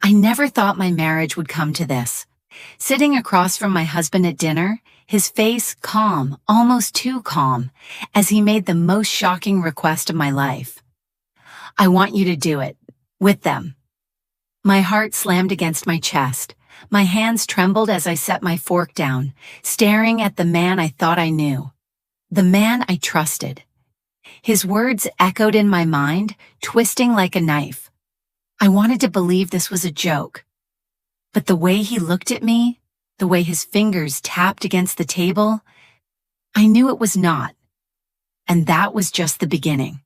I never thought my marriage would come to this. Sitting across from my husband at dinner, his face calm, almost too calm, as he made the most shocking request of my life. I want you to do it. With them. My heart slammed against my chest. My hands trembled as I set my fork down, staring at the man I thought I knew. The man I trusted. His words echoed in my mind, twisting like a knife. I wanted to believe this was a joke. But the way he looked at me, the way his fingers tapped against the table, I knew it was not. And that was just the beginning.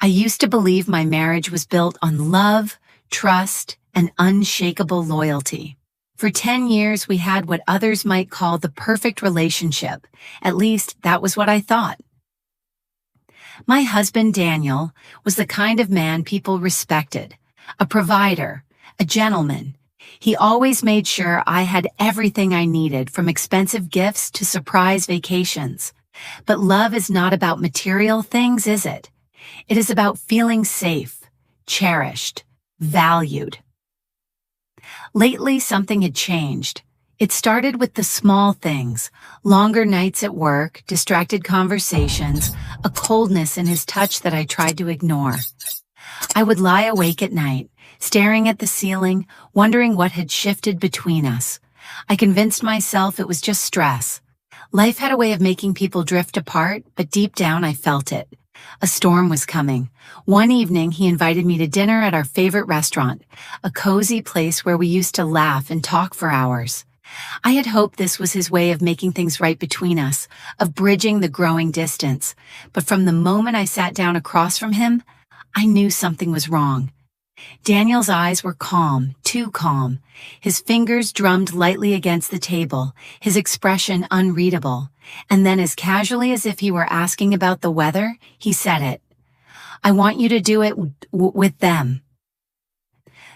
I used to believe my marriage was built on love, trust, and unshakable loyalty. For 10 years, we had what others might call the perfect relationship. At least, that was what I thought. My husband, Daniel, was the kind of man people respected. A provider, a gentleman. He always made sure I had everything I needed, from expensive gifts to surprise vacations. But love is not about material things, is it? It is about feeling safe, cherished, valued. Lately, something had changed. It started with the small things, longer nights at work, distracted conversations, a coldness in his touch that I tried to ignore. I would lie awake at night, staring at the ceiling, wondering what had shifted between us. I convinced myself it was just stress. Life had a way of making people drift apart, but deep down I felt it. A storm was coming. One evening, he invited me to dinner at our favorite restaurant, a cozy place where we used to laugh and talk for hours. I had hoped this was his way of making things right between us, of bridging the growing distance. But from the moment I sat down across from him, I knew something was wrong. Daniel's eyes were calm, too calm. His fingers drummed lightly against the table, his expression unreadable. And then, as casually as if he were asking about the weather, he said it. I want you to do it with them.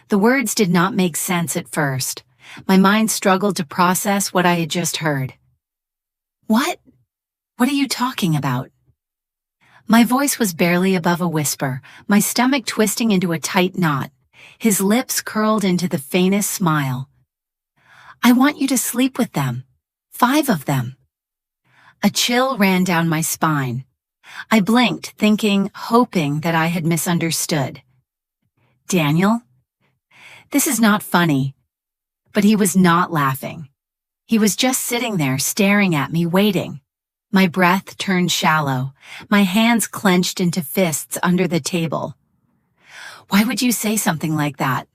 The words did not make sense at first. My mind struggled to process what I had just heard. What? What are you talking about? My voice was barely above a whisper, my stomach twisting into a tight knot. His lips curled into the faintest smile. I want you to sleep with them. 5 of them. A chill ran down my spine. I blinked, thinking, hoping that I had misunderstood. Daniel? This is not funny. But he was not laughing. He was just sitting there, staring at me, waiting. My breath turned shallow. My hands clenched into fists under the table. Why would you say something like that?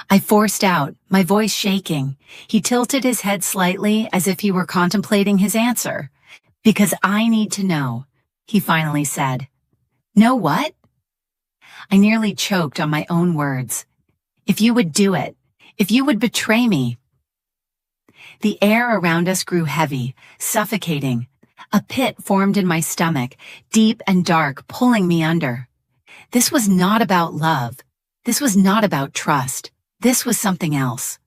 I forced out, my voice shaking. He tilted his head slightly as if he were contemplating his answer. Because I need to know, he finally said. Know what? I nearly choked on my own words. If you would do it, if you would betray me. The air around us grew heavy, suffocating. A pit formed in my stomach, deep and dark, pulling me under. This was not about love. This was not about trust. This was something else.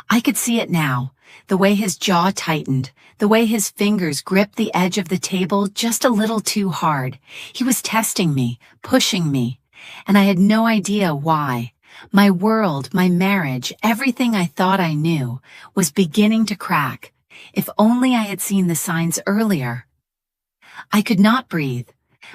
I could see it now, the way his jaw tightened, the way his fingers gripped the edge of the table just a little too hard. He was testing me, pushing me, and I had no idea why. My world, my marriage, everything I thought I knew was beginning to crack. If only I had seen the signs earlier. I could not breathe.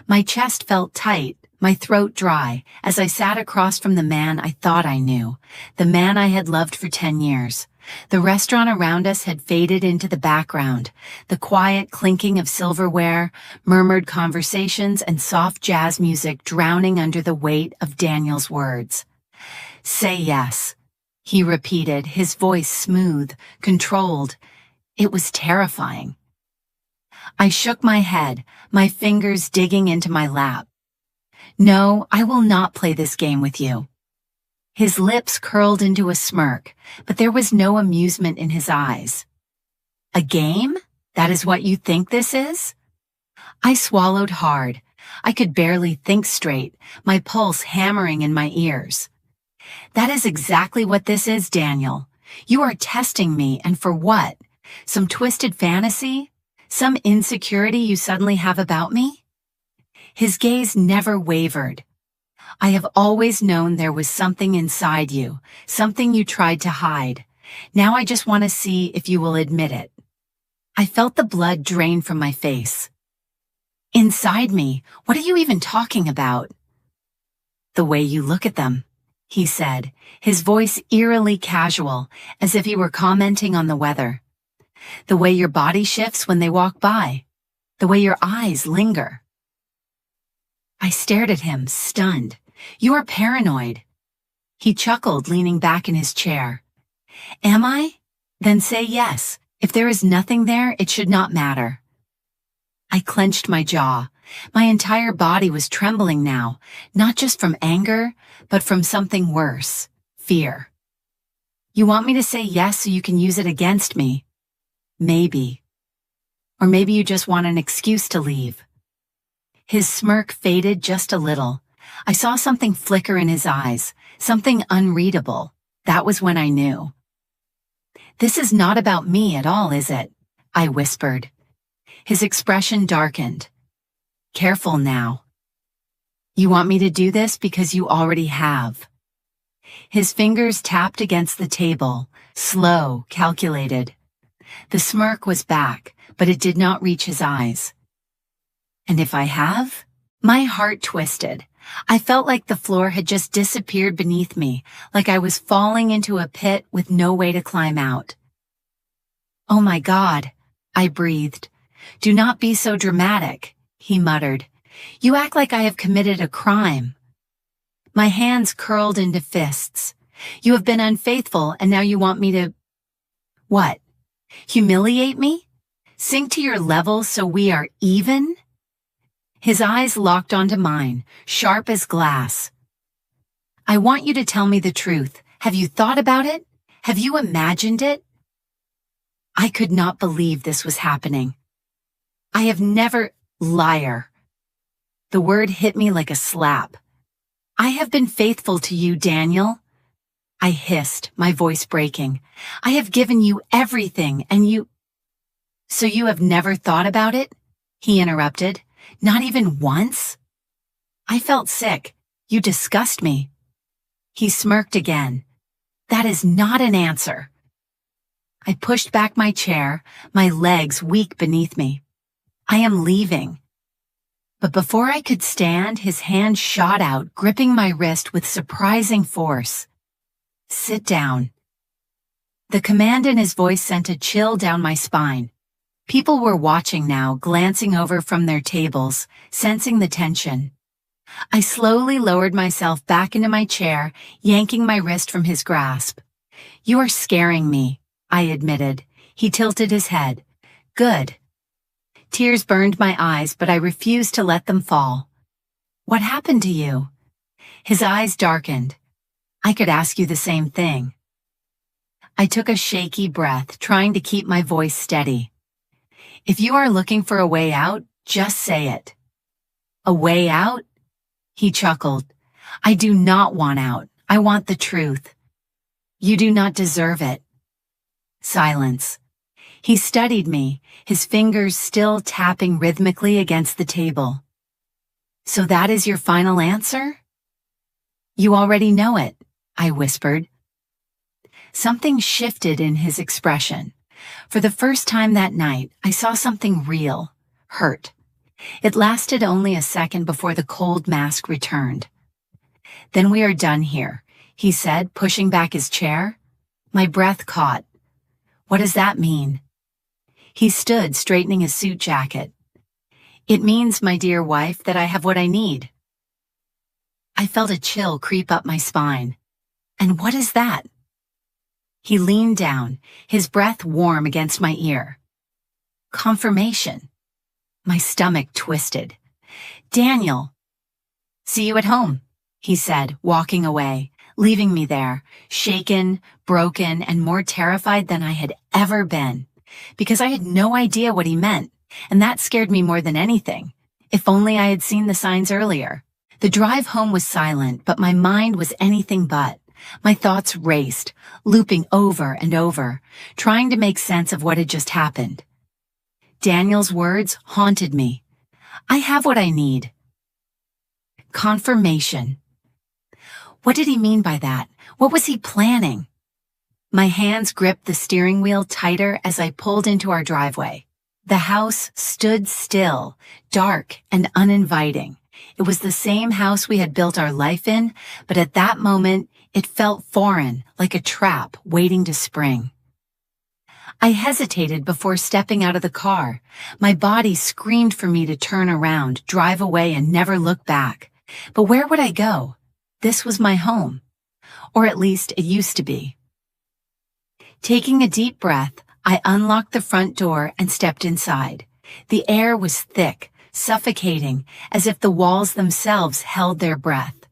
My chest felt tight, my throat dry, as I sat across from the man I thought I knew, the man I had loved for 10 years. The restaurant around us had faded into the background, the quiet clinking of silverware, murmured conversations, and soft jazz music drowning under the weight of Daniel's words. Say yes, he repeated, his voice smooth, controlled. It was terrifying. I shook my head, my fingers digging into my lap. No, I will not play this game with you. His lips curled into a smirk, but there was no amusement in his eyes. A game? That is what you think this is? I swallowed hard. I could barely think straight, my pulse hammering in my ears. That is exactly what this is, Daniel. You are testing me, and for what? Some twisted fantasy? Some insecurity you suddenly have about me? His gaze never wavered. I have always known there was something inside you, something you tried to hide. Now I just want to see if you will admit it. I felt the blood drain from my face. Inside me, what are you even talking about? The way you look at them, he said, his voice eerily casual, as if he were commenting on the weather. The way your body shifts when they walk by. The way your eyes linger. I stared at him, stunned. You are paranoid. He chuckled, leaning back in his chair. Am I? Then say yes. If there is nothing there, it should not matter. I clenched my jaw. My entire body was trembling now, not just from anger, but from something worse, fear. You want me to say yes so you can use it against me? Maybe. Or maybe you just want an excuse to leave. His smirk faded just a little. I saw something flicker in his eyes, something unreadable. That was when I knew. This is not about me at all, is it? I whispered. His expression darkened. Careful now. You want me to do this because you already have. His fingers tapped against the table, slow, calculated. The smirk was back, but it did not reach his eyes. And if I have? My heart twisted. I felt like the floor had just disappeared beneath me, like I was falling into a pit with no way to climb out. Oh my God, I breathed. Do not be so dramatic, he muttered. You act like I have committed a crime. My hands curled into fists. You have been unfaithful and now you want me to… What? Humiliate me? Sink to your level so we are even? His eyes locked onto mine, sharp as glass. I want you to tell me the truth. Have you thought about it? Have you imagined it? I could not believe this was happening. I have never… Liar. The word hit me like a slap. I have been faithful to you, Daniel. I hissed, my voice breaking. I have given you everything, and you… So you have never thought about it? He interrupted. Not even once? I felt sick. You disgust me. He smirked again. That is not an answer. I pushed back my chair, my legs weak beneath me. I am leaving. But before I could stand, his hand shot out, gripping my wrist with surprising force. Sit down. The command in his voice sent a chill down my spine. People were watching now, glancing over from their tables, sensing the tension. I slowly lowered myself back into my chair, yanking my wrist from his grasp. You are scaring me, I admitted. He tilted his head. Good. Tears burned my eyes, but I refused to let them fall. What happened to you? His eyes darkened. I could ask you the same thing. I took a shaky breath, trying to keep my voice steady. If you are looking for a way out, just say it. A way out? He chuckled. I do not want out. I want the truth. You do not deserve it. Silence. He studied me, his fingers still tapping rhythmically against the table. So that is your final answer? You already know it, I whispered. Something shifted in his expression. For the first time that night, I saw something real, hurt. It lasted only a second before the cold mask returned. Then we are done here, he said, pushing back his chair. My breath caught. What does that mean? He stood, straightening his suit jacket. It means, my dear wife, that I have what I need. I felt a chill creep up my spine. And what is that? He leaned down, his breath warm against my ear. Confirmation. My stomach twisted. Daniel. See you at home, he said, walking away, leaving me there, shaken, broken, and more terrified than I had ever been. Because I had no idea what he meant, and that scared me more than anything. If only I had seen the signs earlier. The drive home was silent, but my mind was anything but. My thoughts raced, looping over and over, trying to make sense of what had just happened. Daniel's words haunted me. I have what I need. Confirmation. What did he mean by that? What was he planning? My hands gripped the steering wheel tighter as I pulled into our driveway. The house stood still, dark and uninviting. It was the same house we had built our life in, but at that moment, it felt foreign, like a trap waiting to spring. I hesitated before stepping out of the car. My body screamed for me to turn around, drive away, and never look back. But where would I go? This was my home. Or at least it used to be. Taking a deep breath, I unlocked the front door and stepped inside. The air was thick, suffocating, as if the walls themselves held their breath.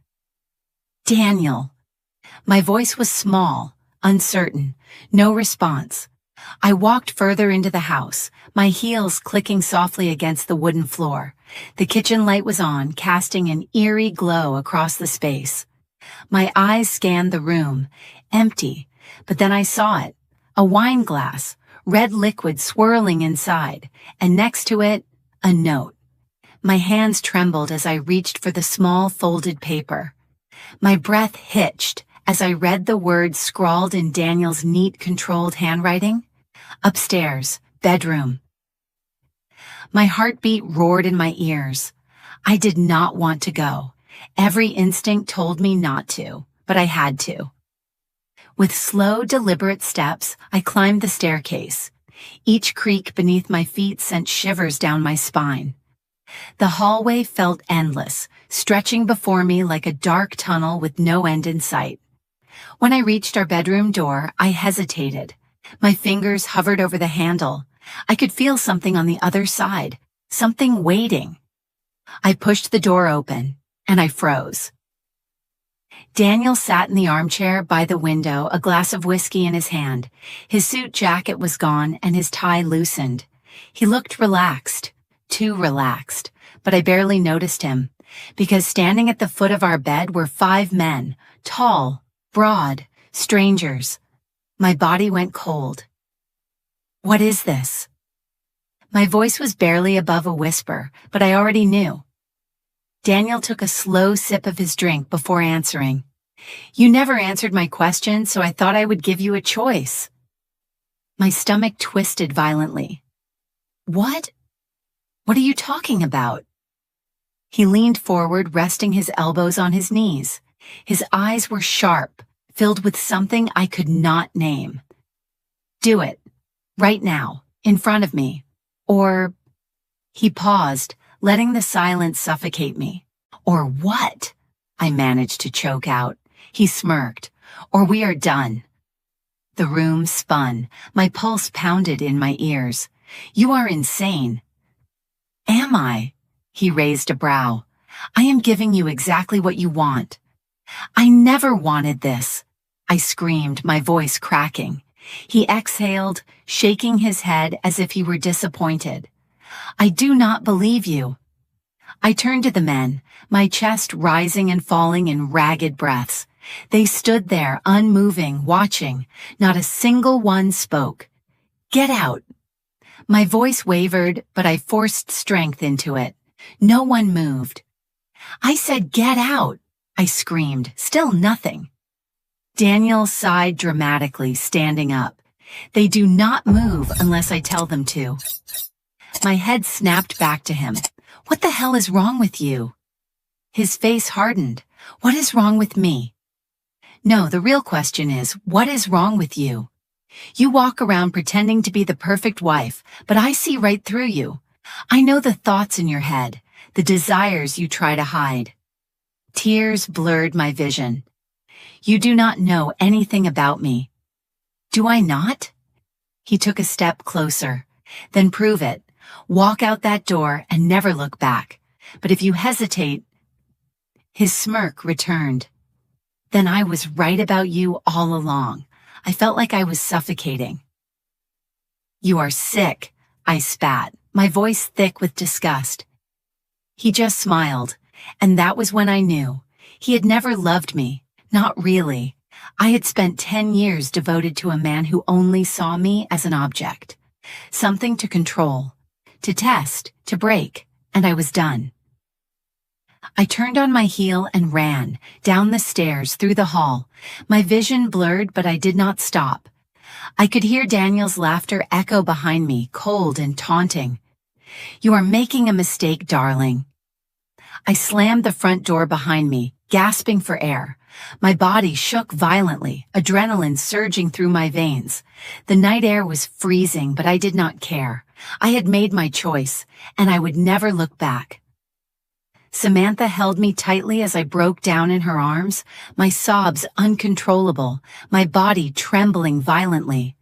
Daniel. My voice was small, uncertain, no response. I walked further into the house, my heels clicking softly against the wooden floor. The kitchen light was on, casting an eerie glow across the space. My eyes scanned the room, empty, but then I saw it. A wine glass, red liquid swirling inside, and next to it, a note. My hands trembled as I reached for the small folded paper. My breath hitched as I read the words scrawled in Daniel's neat, controlled handwriting. Upstairs, bedroom. My heartbeat roared in my ears. I did not want to go. Every instinct told me not to, but I had to. With slow, deliberate steps, I climbed the staircase. Each creak beneath my feet sent shivers down my spine. The hallway felt endless, stretching before me like a dark tunnel with no end in sight. When I reached our bedroom door, I hesitated. My fingers hovered over the handle. I could feel something on the other side, something waiting. I pushed the door open, and I froze. Daniel sat in the armchair by the window, a glass of whiskey in his hand. His suit jacket was gone and his tie loosened. He looked relaxed, too relaxed, but I barely noticed him, because standing at the foot of our bed were 5 men, tall, broad, strangers. My body went cold. What is this? My voice was barely above a whisper, but I already knew. Daniel took a slow sip of his drink before answering. You never answered my question, so I thought I would give you a choice. My stomach twisted violently. What? What are you talking about? He leaned forward, resting his elbows on his knees. His eyes were sharp, filled with something I could not name. Do it. Right now, in front of me. Or... He paused, letting the silence suffocate me. Or what? I managed to choke out. He smirked. Or we are done. The room spun. My pulse pounded in my ears. You are insane. Am I? He raised a brow. I am giving you exactly what you want. I never wanted this. I screamed, my voice cracking. He exhaled, shaking his head as if he were disappointed. I do not believe you. I turned to the men, my chest rising and falling in ragged breaths. They stood there, unmoving, watching. Not a single one spoke. Get out. My voice wavered, but I forced strength into it. No one moved. I said, get out, I screamed, still nothing. Daniel sighed dramatically, standing up. They do not move unless I tell them to. My head snapped back to him. What the hell is wrong with you? His face hardened. What is wrong with me? No, the real question is, what is wrong with you? You walk around pretending to be the perfect wife, but I see right through you. I know the thoughts in your head, the desires you try to hide. Tears blurred my vision. You do not know anything about me. Do I not? He took a step closer. Then prove it. Walk out that door and never look back. But if you hesitate... His smirk returned. Then I was right about you all along. I felt like I was suffocating. You are sick, I spat, my voice thick with disgust. He just smiled, and that was when I knew. He had never loved me, not really. I had spent 10 years devoted to a man who only saw me as an object. Something to control, to test, to break, and I was done. I turned on my heel and ran, down the stairs, through the hall. My vision blurred, but I did not stop. I could hear Daniel's laughter echo behind me, cold and taunting. "You are making a mistake, darling." I slammed the front door behind me, gasping for air. My body shook violently, adrenaline surging through my veins. The night air was freezing, but I did not care. I had made my choice, and I would never look back. Samantha held me tightly as I broke down in her arms, my sobs uncontrollable, my body trembling violently.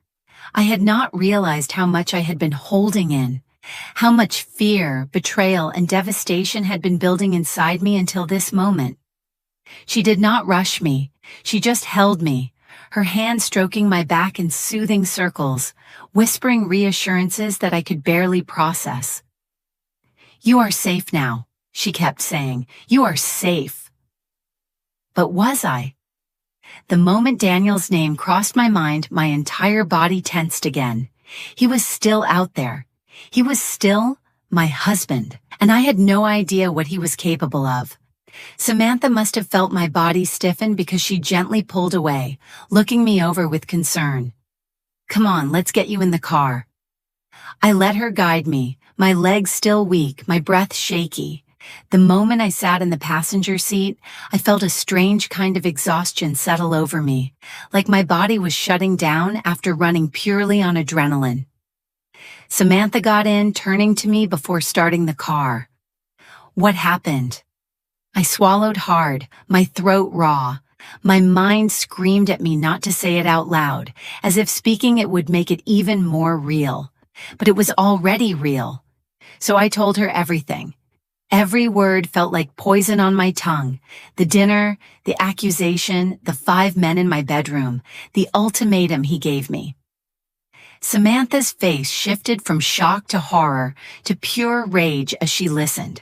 I had not realized how much I had been holding in, how much fear, betrayal, and devastation had been building inside me until this moment. She did not rush me. She just held me, her hand stroking my back in soothing circles, whispering reassurances that I could barely process. "You are safe now," she kept saying. "You are safe." But was I? The moment Daniel's name crossed my mind, my entire body tensed again. He was still out there. He was still my husband, and I had no idea what he was capable of. Samantha must have felt my body stiffen because she gently pulled away, looking me over with concern. "Come on, let's get you in the car." I let her guide me, my legs still weak, my breath shaky. The moment I sat in the passenger seat, I felt a strange kind of exhaustion settle over me, like my body was shutting down after running purely on adrenaline. Samantha got in, turning to me before starting the car. "What happened?" I swallowed hard, my throat raw. My mind screamed at me not to say it out loud, as if speaking it would make it even more real. But it was already real. So I told her everything. Every word felt like poison on my tongue. The dinner, the accusation, the 5 men in my bedroom, the ultimatum he gave me. Samantha's face shifted from shock to horror to pure rage as she listened.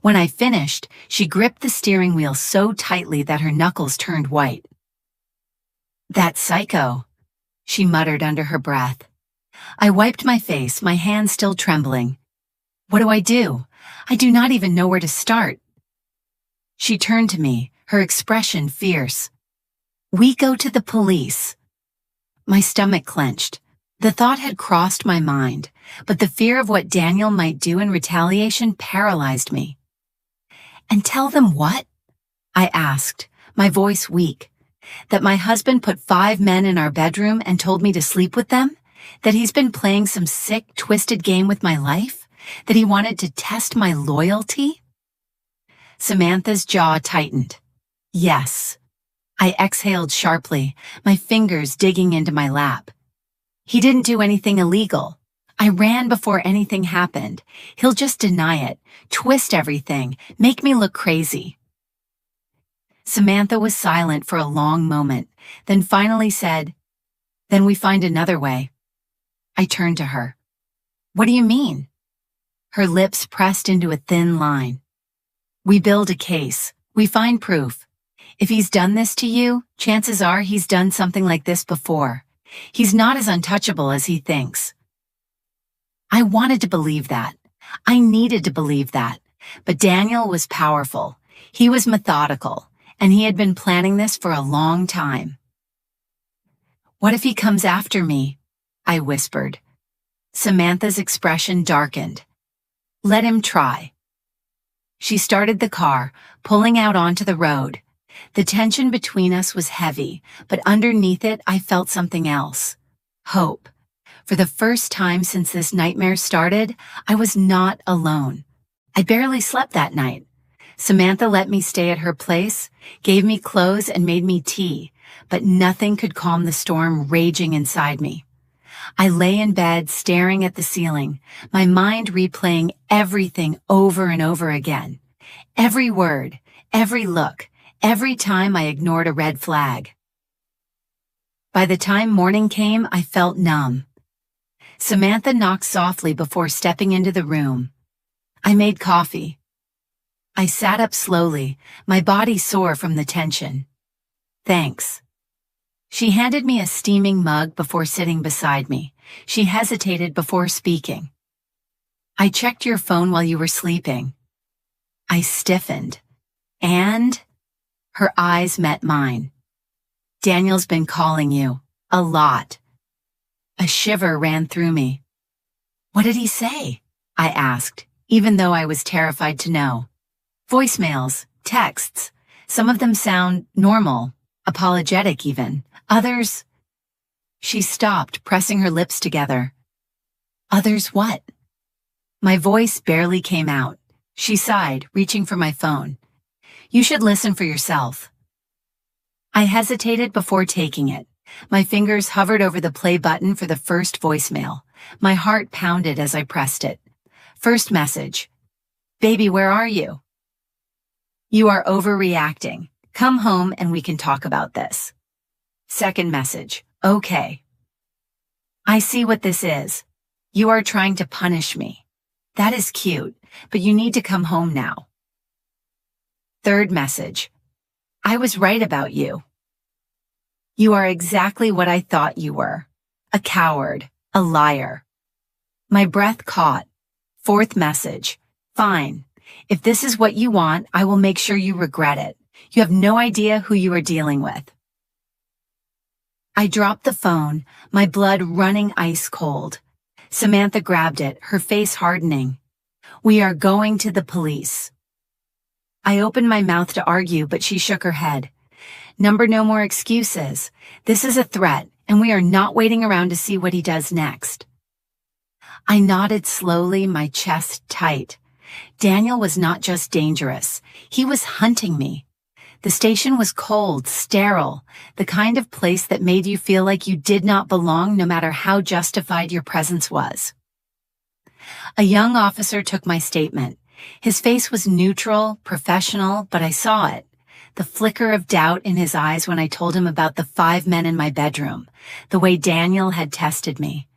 When I finished, she gripped the steering wheel so tightly that her knuckles turned white. "That psycho," she muttered under her breath. I wiped my face, my hands still trembling. "What do I do? I do not even know where to start." She turned to me, her expression fierce. "We go to the police." My stomach clenched. The thought had crossed my mind, but the fear of what Daniel might do in retaliation paralyzed me. "And tell them what?" I asked, my voice weak. "That my husband put 5 men in our bedroom and told me to sleep with them? That he's been playing some sick, twisted game with my life? That he wanted to test my loyalty?" Samantha's jaw tightened. "Yes." I exhaled sharply, my fingers digging into my lap. "He didn't do anything illegal. I ran before anything happened. He'll just deny it, twist everything, make me look crazy." Samantha was silent for a long moment, then finally said, "Then we find another way." I turned to her. "What do you mean?" Her lips pressed into a thin line. "We build a case. We find proof. If he's done this to you, chances are he's done something like this before. He's not as untouchable as he thinks." I wanted to believe that. I needed to believe that. But Daniel was powerful. He was methodical, and he had been planning this for a long time. "What if he comes after me?" I whispered. Samantha's expression darkened. "Let him try." She started the car, pulling out onto the road. The tension between us was heavy, but underneath it I felt something else. Hope. For the first time since this nightmare started, I was not alone. I barely slept that night. Samantha let me stay at her place, gave me clothes and made me tea, but nothing could calm the storm raging inside me. I lay in bed staring at the ceiling, my mind replaying everything over and over again. Every word, every look, every time I ignored a red flag. By the time morning came, I felt numb. Samantha knocked softly before stepping into the room. I made coffee. I sat up slowly, my body sore from the tension. "Thanks." She handed me a steaming mug before sitting beside me. She hesitated before speaking. "I checked your phone while you were sleeping." I stiffened. And her eyes met mine. Daniel's been calling you. A lot. A shiver ran through me. What did he say? I asked, even though I was terrified to know. Voicemails, texts. Some of them sound normal, apologetic even. Others... She stopped, pressing her lips together. Others what? My voice barely came out. She sighed, reaching for my phone. You should listen for yourself. I hesitated before taking it. My fingers hovered over the play button for the first voicemail. My heart pounded as I pressed it. First message. Baby, where are you? You are overreacting. Come home and we can talk about this. Second message. Okay. I see what this is. You are trying to punish me. That is cute, but you need to come home now. Third message. I was right about you. You are exactly what I thought you were. A coward, a liar. My breath caught. Fourth message. Fine. If this is what you want, I will make sure you regret it. You have no idea who you are dealing with. I dropped the phone, my blood running ice cold. Samantha grabbed it, her face hardening. We are going to the police. I opened my mouth to argue, but she shook her head. Number, no more excuses. This is a threat, and we are not waiting around to see what he does next. I nodded slowly, my chest tight. Daniel was not just dangerous. He was hunting me. The station was cold, sterile, the kind of place that made you feel like you did not belong no matter how justified your presence was. A young officer took my statement. His face was neutral, professional, but I saw it. The flicker of doubt in his eyes when I told him about the 5 men in my bedroom, the way Daniel had tested me.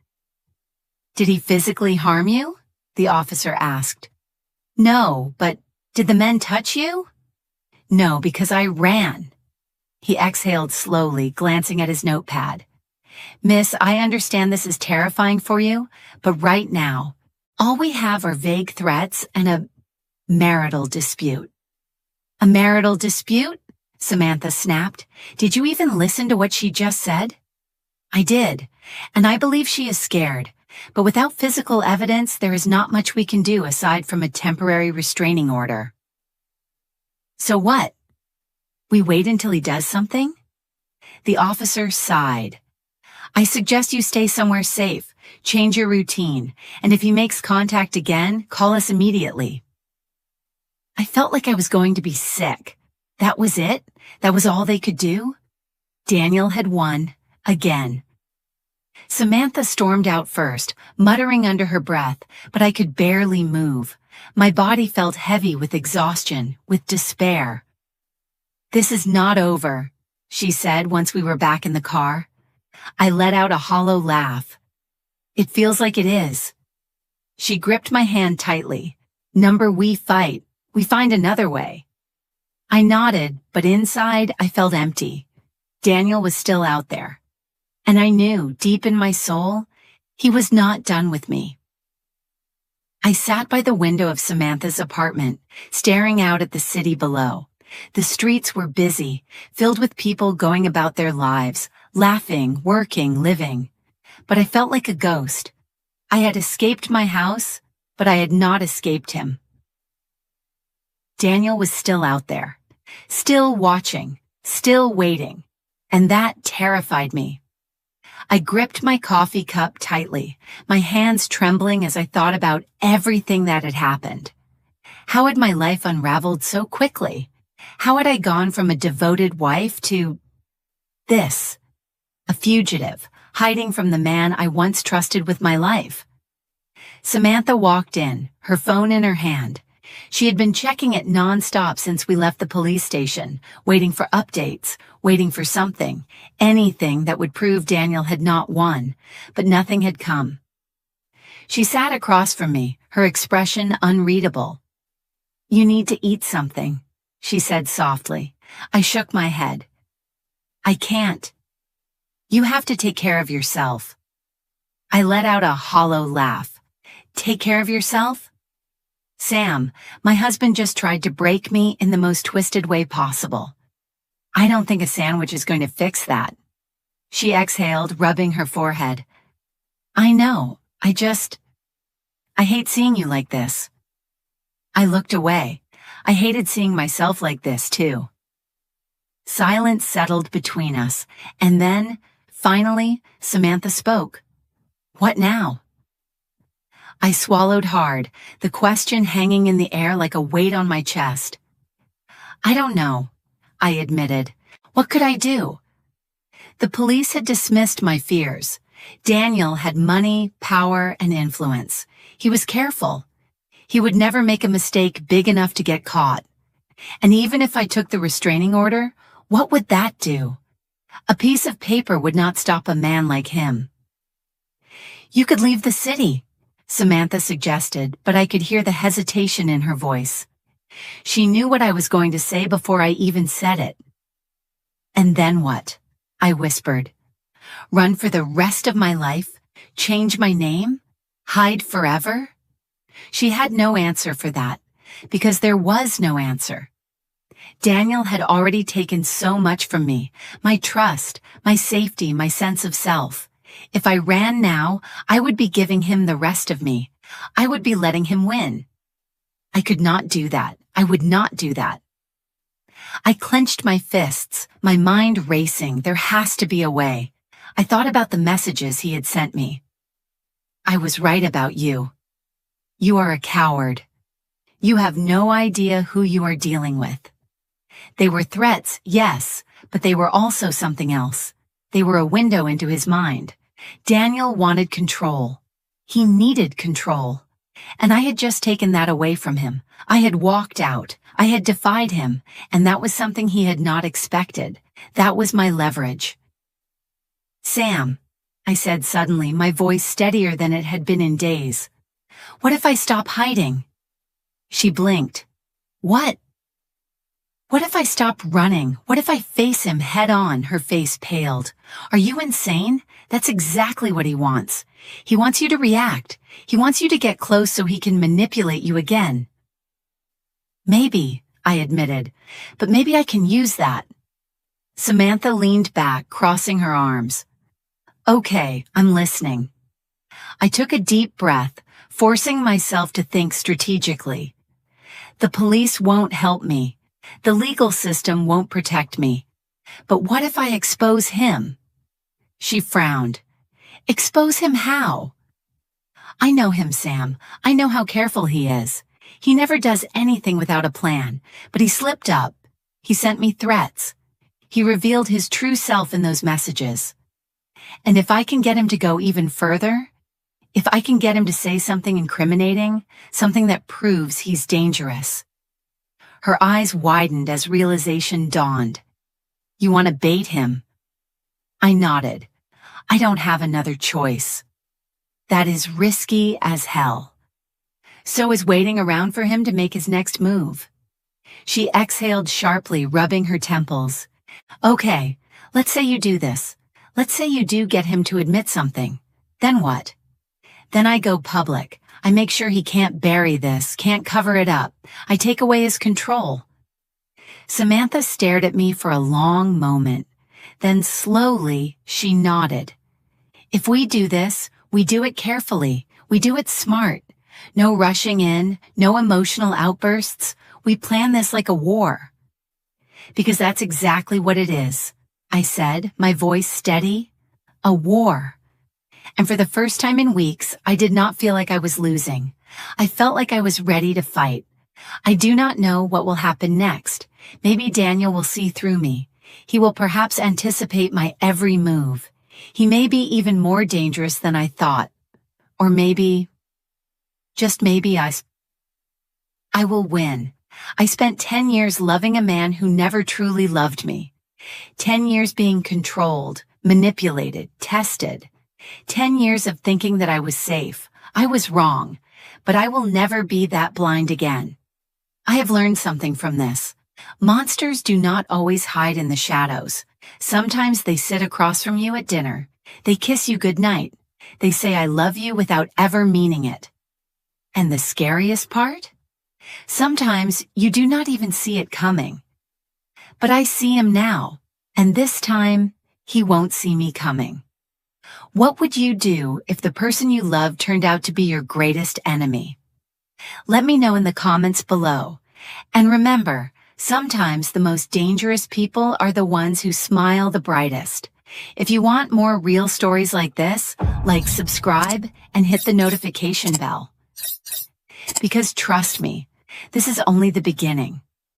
Did he physically harm you? The officer asked. No, but did the men touch you? No, because I ran. He exhaled slowly, glancing at his notepad. Miss, I understand this is terrifying for you, but right now, all we have are vague threats and a marital dispute. A marital dispute? Samantha snapped. Did you even listen to what she just said? I did, and I believe she is scared. But without physical evidence, there is not much we can do aside from a temporary restraining order. So what? We wait until he does something? The officer sighed. I suggest you stay somewhere safe, change your routine, and if he makes contact again, call us immediately. I felt like I was going to be sick. That was it? That was all they could do? Daniel had won, again. Samantha stormed out first, muttering under her breath, but I could barely move. My body felt heavy with exhaustion, with despair. This is not over, she said once we were back in the car. I let out a hollow laugh. It feels like it is. She gripped my hand tightly. Number, we fight. We find another way. I nodded, but inside I felt empty. Daniel was still out there. And I knew, deep in my soul, he was not done with me. I sat by the window of Samantha's apartment, staring out at the city below. The streets were busy, filled with people going about their lives, laughing, working, living. But I felt like a ghost. I had escaped my house, but I had not escaped him. Daniel was still out there, still watching, still waiting, and that terrified me. I gripped my coffee cup tightly, my hands trembling as I thought about everything that had happened. How had my life unraveled so quickly? How had I gone from a devoted wife to this? A fugitive, hiding from the man I once trusted with my life. Samantha walked in, her phone in her hand. She had been checking it nonstop since we left the police station, waiting for updates, waiting for something, anything that would prove Daniel had not won, but nothing had come. She sat across from me, her expression unreadable. You need to eat something, she said softly. I shook my head. I can't. You have to take care of yourself. I let out a hollow laugh. Take care of yourself? Sam, my husband just tried to break me in the most twisted way possible. I don't think a sandwich is going to fix that. She exhaled, rubbing her forehead. I know, I hate seeing you like this. I looked away. I hated seeing myself like this, too. Silence settled between us, and then, finally, Samantha spoke. What now? I swallowed hard, the question hanging in the air like a weight on my chest. I don't know, I admitted. What could I do? The police had dismissed my fears. Daniel had money, power, and influence. He was careful. He would never make a mistake big enough to get caught. And even if I took the restraining order, what would that do? A piece of paper would not stop a man like him. You could leave the city, Samantha suggested, but I could hear the hesitation in her voice. She knew what I was going to say before I even said it. And then what? I whispered. Run for the rest of my life? Change my name? Hide forever? She had no answer for that, because there was no answer. Daniel had already taken so much from me, my trust, my safety, my sense of self. If I ran now, I would be giving him the rest of me. I would be letting him win. I could not do that. I would not do that. I clenched my fists, my mind racing. There has to be a way. I thought about the messages he had sent me. I was right about you. You are a coward. You have no idea who you are dealing with. They were threats, yes, but they were also something else. They were a window into his mind. Daniel wanted control. He needed control. And I had just taken that away from him. I had walked out. I had defied him, and that was something he had not expected. That was my leverage. Sam, I said suddenly, my voice steadier than it had been in days. What if I stop hiding? She blinked. What? What if I stop running? What if I face him head on? Her face paled. Are you insane? That's exactly what he wants. He wants you to react. He wants you to get close so he can manipulate you again. Maybe, I admitted, but maybe I can use that. Samantha leaned back, crossing her arms. Okay, I'm listening. I took a deep breath, forcing myself to think strategically. The police won't help me. The legal system won't protect me. But what if I expose him? She frowned. Expose him how? I know him, Sam. I know how careful he is. He never does anything without a plan, but he slipped up. He sent me threats. He revealed his true self in those messages. And if I can get him to go even further, if I can get him to say something incriminating, something that proves he's dangerous. Her eyes widened as realization dawned. You want to bait him? I nodded. I don't have another choice. That is risky as hell. So is waiting around for him to make his next move. She exhaled sharply, rubbing her temples. Okay, let's say you do this. Let's say you do get him to admit something. Then what? Then I go public. I make sure he can't bury this, can't cover it up. I take away his control. Samantha stared at me for a long moment. Then slowly, she nodded. If we do this, we do it carefully. We do it smart. No rushing in, no emotional outbursts. We plan this like a war. Because that's exactly what it is, I said, my voice steady. A war. And for the first time in weeks, I did not feel like I was losing. I felt like I was ready to fight. I do not know what will happen next. Maybe Daniel will see through me. He will perhaps anticipate my every move. He may be even more dangerous than I thought. Or maybe, just maybe I will win. I spent 10 years loving a man who never truly loved me. 10 years being controlled, manipulated, tested. 10 years of thinking that I was safe. I was wrong, but I will never be that blind again. I have learned something from this. Monsters do not always hide in the shadows. Sometimes they sit across from you at dinner. They kiss you goodnight. They say I love you without ever meaning it. And the scariest part? Sometimes you do not even see it coming. But I see him now, and this time, he won't see me coming. What would you do if the person you love turned out to be your greatest enemy? Let me know in the comments below. And remember, sometimes the most dangerous people are the ones who smile the brightest. If you want more real stories like this, subscribe and hit the notification bell. Because trust me, this is only the beginning.